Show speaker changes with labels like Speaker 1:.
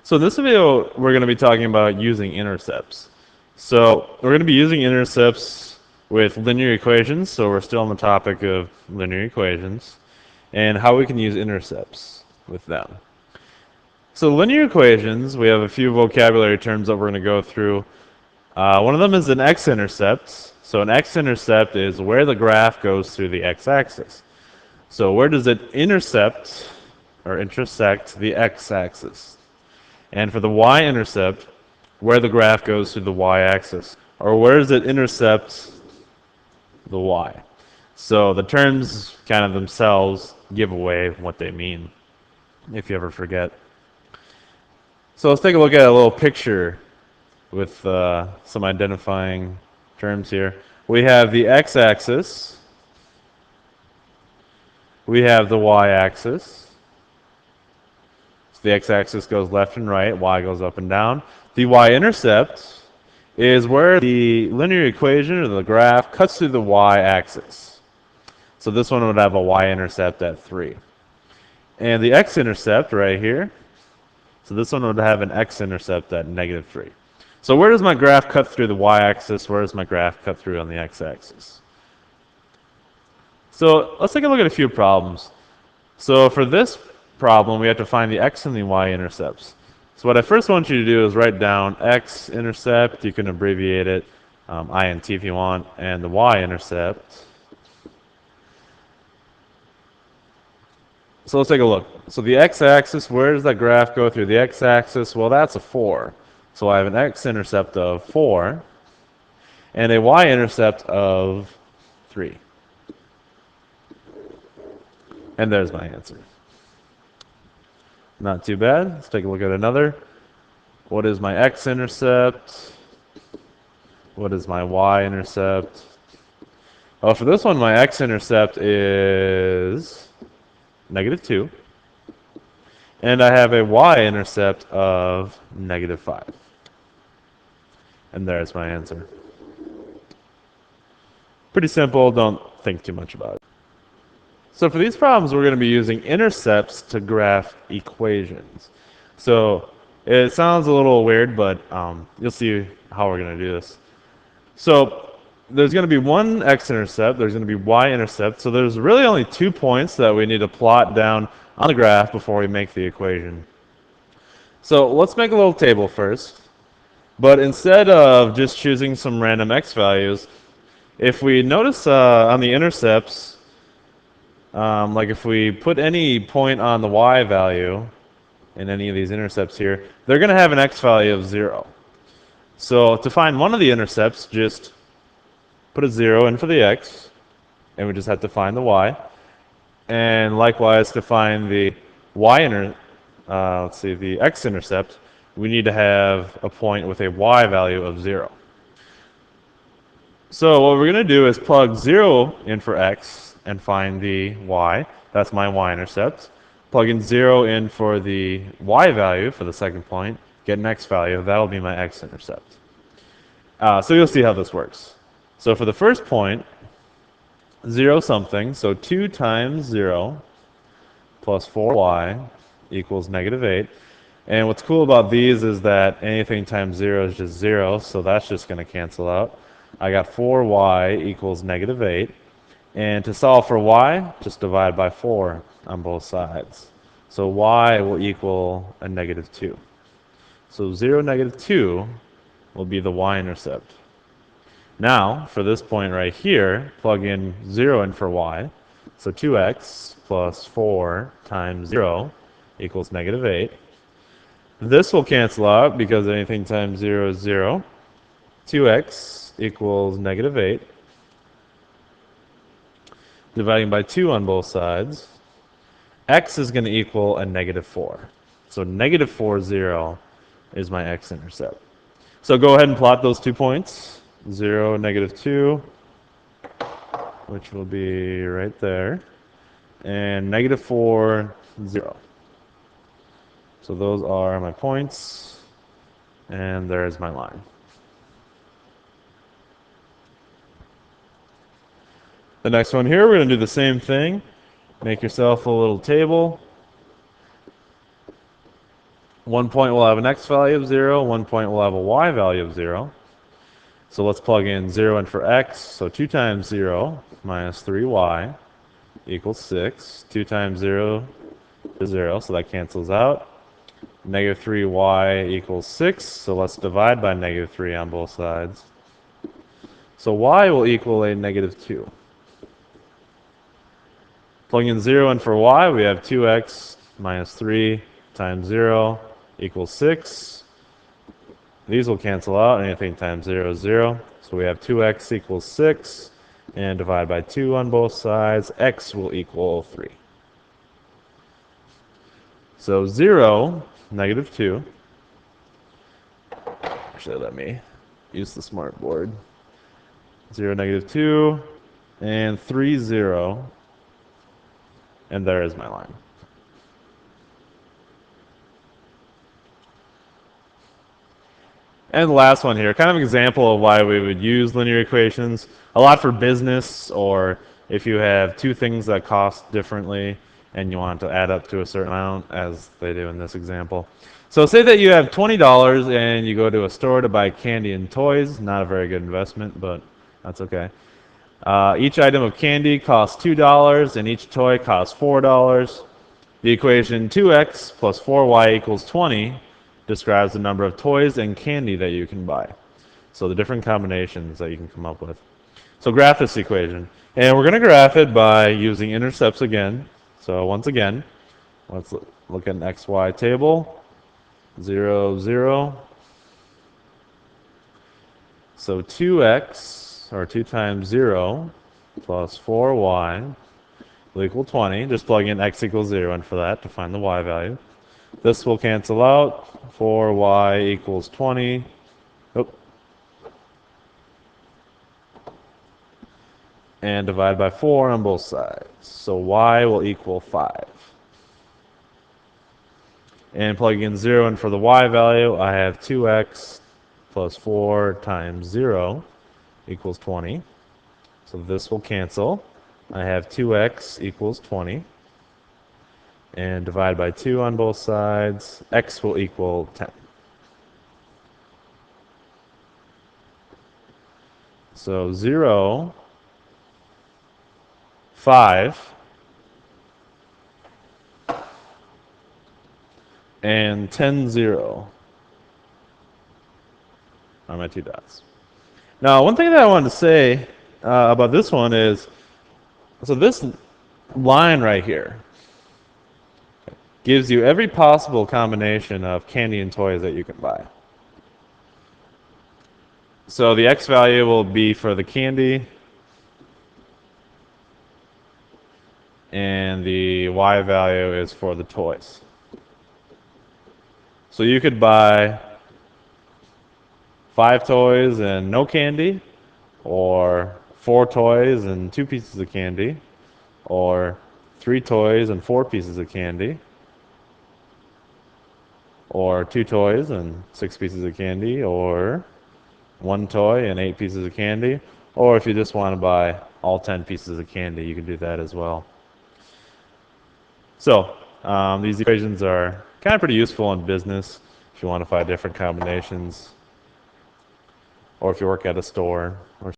Speaker 1: So in this video, we're going to be talking about using intercepts. So we're going to be using intercepts with linear equations, so we're still on the topic of linear equations, and how we can use intercepts with them. So linear equations, we have a few vocabulary terms that we're going to go through. One of them is an x-intercept. So an x-intercept is where the graph goes through the x-axis. So where does it intercept or intersect the x-axis? And for the y-intercept, where the graph goes through the y-axis, or where does it intercept the y? So the terms kind of themselves give away what they mean, if you ever forget. So let's take a look at a little picture with some identifying terms here. We have the x-axis, we have the y-axis. The x-axis goes left and right, y goes up and down. The y-intercept is where the linear equation or the graph cuts through the y-axis. So this one would have a y-intercept at 3. And the x-intercept right here, so this one would have an x-intercept at -3. So where does my graph cut through the y-axis? Where does my graph cut through on the x-axis? So let's take a look at a few problems. So for this problem, we have to find the x and the y-intercepts. So what I first want you to do is write down x-intercept, you can abbreviate it, int if you want, and the y-intercept. So let's take a look. So the x-axis, where does that graph go through? The x-axis, well, that's a 4. So I have an x-intercept of 4 and a y-intercept of 3. And there's my answer. Not too bad. Let's take a look at another. What is my x-intercept? What is my y-intercept? Oh, for this one, my x-intercept is -2. And I have a y-intercept of -5. And there's my answer. Pretty simple. Don't think too much about it. So for these problems, we're going to be using intercepts to graph equations. So it sounds a little weird, but you'll see how we're going to do this. So there's going to be one x-intercept, there's going to be y-intercept. So there's really only 2 points that we need to plot down on the graph before we make the equation. So let's make a little table first. But instead of just choosing some random x values, if we notice on the intercepts, like if we put any point on the y value in any of these intercepts here, they're going to have an x value of 0. So to find one of the intercepts, just put a 0 in for the x, and we just have to find the y. And likewise, to find the the x-intercept, we need to have a point with a y value of 0. So what we're going to do is plug 0 in for x, and find the y. That's my y-intercept. Plug in 0 in for the y value for the second point, get an x value. That'll be my x-intercept. So you'll see how this works. So for the first point, 0 something, so 2 times 0 plus 4y equals -8. And what's cool about these is that anything times 0 is just 0, so that's just going to cancel out. I got 4y equals -8. And to solve for y, just divide by 4 on both sides. So y will equal a -2. So 0, -2 will be the y-intercept. Now, for this point right here, plug in 0 in for y. So 2x plus 4 times 0 equals -8. This will cancel out because anything times 0 is 0. 2x equals -8. Dividing by 2 on both sides, x is going to equal a -4. So -4, 0 is my x-intercept. So go ahead and plot those 2 points, 0, -2, which will be right there, and -4, 0. So those are my points, and there's my line. The next one here, we're going to do the same thing. Make yourself a little table. 1 point will have an x value of 0, 1 point will have a y value of 0. So let's plug in 0 in for x. So 2 times 0 minus 3y equals 6. 2 times 0 is 0, so that cancels out. Negative 3y equals 6, so let's divide by negative 3 on both sides. So y will equal a negative 2. Plugging in 0 in for y, we have 2x minus 3 times 0 equals 6. These will cancel out. Anything times 0 is 0. So we have 2x equals 6. And divide by 2 on both sides. X will equal 3. So 0, negative 2. Actually, let me use the smart board. 0, negative 2. And 3, 0. And there is my line. And the last one here, kind of an example of why we would use linear equations. A lot for business, or if you have two things that cost differently and you want to add up to a certain amount, as they do in this example. So say that you have $20 and you go to a store to buy candy and toys. Not a very good investment, but that's okay. Each item of candy costs $2 and each toy costs $4. The equation 2x plus 4y equals 20 describes the number of toys and candy that you can buy. So the different combinations that you can come up with. So graph this equation. And we're going to graph it by using intercepts again. So once again, let's look at an xy table. 0, 0. So 2x, or 2 times 0, plus 4y will equal 20. Just plug in x equals 0 in for that to find the y value. This will cancel out. 4y equals 20. Oh. And divide by 4 on both sides. So y will equal 5. And plugging in 0 in for the y value, I have 2x plus 4 times 0 equals 20. So this will cancel. I have 2x equals 20. And divide by 2 on both sides. X will equal 10. So 0, 5, and 10, 0 are my two dots. Now, one thing that I wanted to say about this one is, so this line right here gives you every possible combination of candy and toys that you can buy. So the x value will be for the candy, and the y value is for the toys. So you could buy 5 toys and no candy, or 4 toys and 2 pieces of candy, or 3 toys and 4 pieces of candy, or 2 toys and 6 pieces of candy, or 1 toy and 8 pieces of candy, or if you just want to buy all 10 pieces of candy, you can do that as well. So these equations are kind of pretty useful in business if you want to find different combinations, or if you work at a store or